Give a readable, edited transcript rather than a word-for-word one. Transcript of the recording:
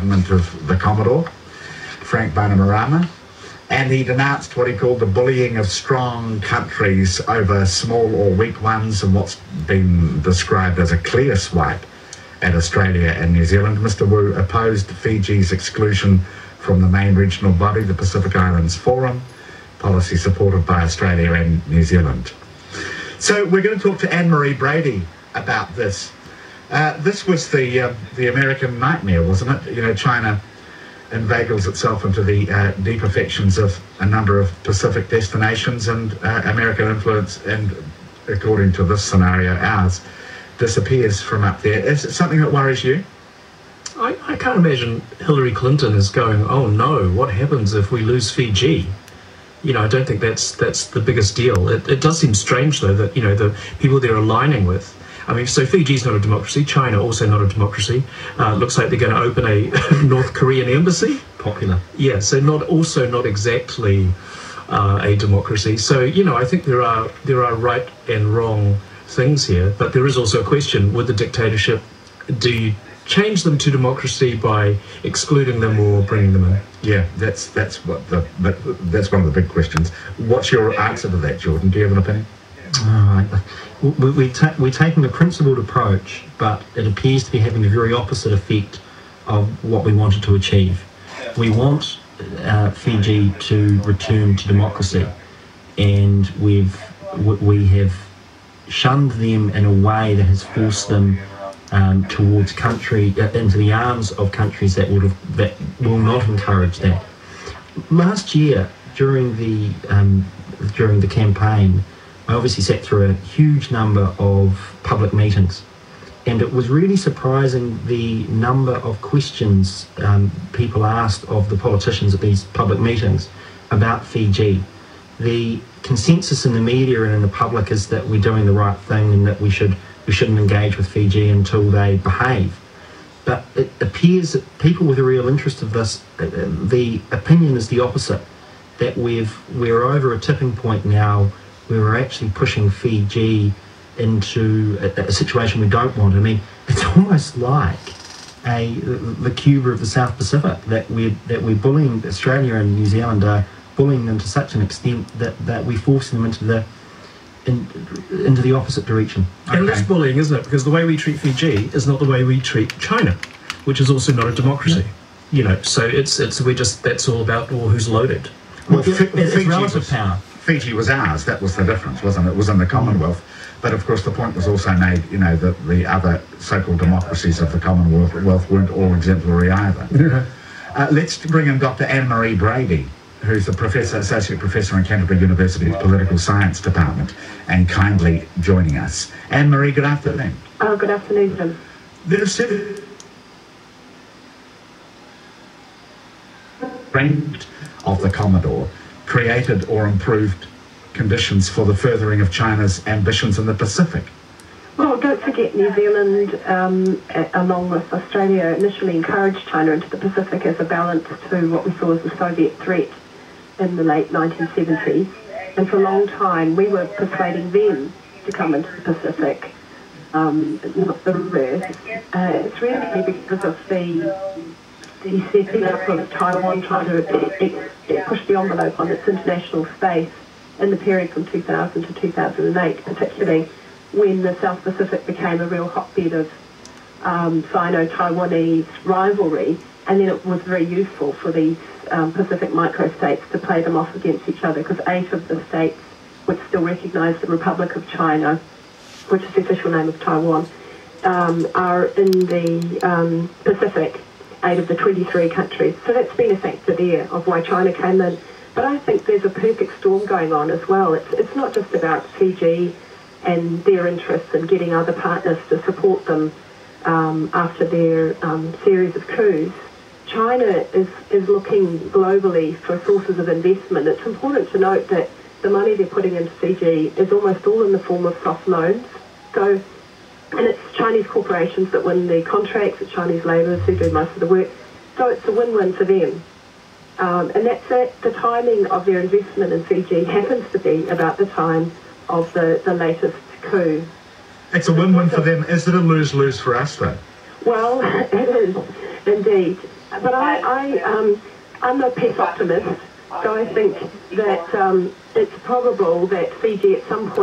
government of the Commodore, Frank Bainimarama, and he denounced what he called the bullying of strong countries over small or weak ones, and what's been described as a clear swipe at Australia and New Zealand. Mr. Wu opposed Fiji's exclusion from the main regional body, the Pacific Islands Forum, policy supported by Australia and New Zealand. So we're going to talk to Anne-Marie Brady about this. This was the American nightmare, wasn't it? You know, China inveigles itself into the deep affections of a number of Pacific destinations, and American influence, and according to this scenario, ours, disappears from up there. Is it something that worries you? I can't imagine Hillary Clinton is going, oh no, what happens if we lose Fiji? You know, I don't think that's the biggest deal. It does seem strange, though, that, you know, the people they're aligning with, I mean, so Fiji's not a democracy, China also not a democracy. Looks like they're going to open a North Korean embassy. Popular. Yeah, so not exactly a democracy. So, you know, I think there are right and wrong things here, but there is also a question: with the dictatorship, do you change them to democracy by excluding them or bringing them in? Yeah, that's one of the big questions. What's your answer to that, Jordan? Do you have an opinion? We're taking a principled approach, but it appears to be having the very opposite effect of what we wanted to achieve. We want Fiji to return to democracy, and we have shunned them in a way that has forced them towards into the arms of countries that will not encourage that. Last year, during the campaign, I obviously sat through a huge number of public meetings, and it was really surprising the number of questions people asked of the politicians at these public meetings about Fiji. The consensus in the media and in the public is that we're doing the right thing and that we shouldn't engage with Fiji until they behave. But it appears that people with a real interest of this, the opinion is the opposite, that we're over a tipping point now where we're actually pushing Fiji into a situation we don't want. I mean, it's almost like the Cuba of the South Pacific, that we're bullying. Australia and New Zealand are bullying them to such an extent that we're forcing them into the opposite direction. Okay. And that's bullying, isn't it? Because the way we treat Fiji is not the way we treat China, which is also not a democracy. Yeah. You know, so that's all about who's loaded. Well, it's relative power. Fiji was ours. That was the difference, wasn't it? It was in the Commonwealth. But of course, the point was also made, you know, that the other so-called democracies of the Commonwealth weren't all exemplary either. Yeah. Let's bring in Dr. Anne-Marie Brady, who's the associate professor in Canterbury University's Political Science Department, and kindly joining us. Anne-Marie, good afternoon. Oh, good afternoon, Jim. There's of the Commodore created or improved conditions for the furthering of China's ambitions in the Pacific. Well, don't forget New Zealand, along with Australia, initially encouraged China into the Pacific as a balance to what we saw as the Soviet threat in the late 1970s. And for a long time, we were persuading them to come into the Pacific, not the reverse. It's really because of the setting up of Taiwan trying to push the envelope on its international space in the period from 2000 to 2008, particularly when the South Pacific became a real hotbed of Sino-Taiwanese rivalry, and then it was very useful for these Pacific microstates to play them off against each other, because 8 of the states which still recognise the Republic of China, which is the official name of Taiwan, are in the Pacific, 8 of the 23 countries. So that's been a factor there of why China came in. But I think there's a perfect storm going on as well. It's not just about Fiji and their interests in getting other partners to support them after their series of coups. China is looking globally for sources of investment. It's important to note that the money they're putting into Fiji is almost all in the form of soft loans. So, and it's Chinese corporations that win the contracts, it's Chinese labourers who do most of the work. So it's a win-win for them. And that's it. The timing of their investment in Fiji happens to be about the time of the latest coup. It's a win-win for them. Is it a lose-lose for us, though? Well, it is, indeed. But I'm a peace optimist, so I think that it's probable that Fiji at some point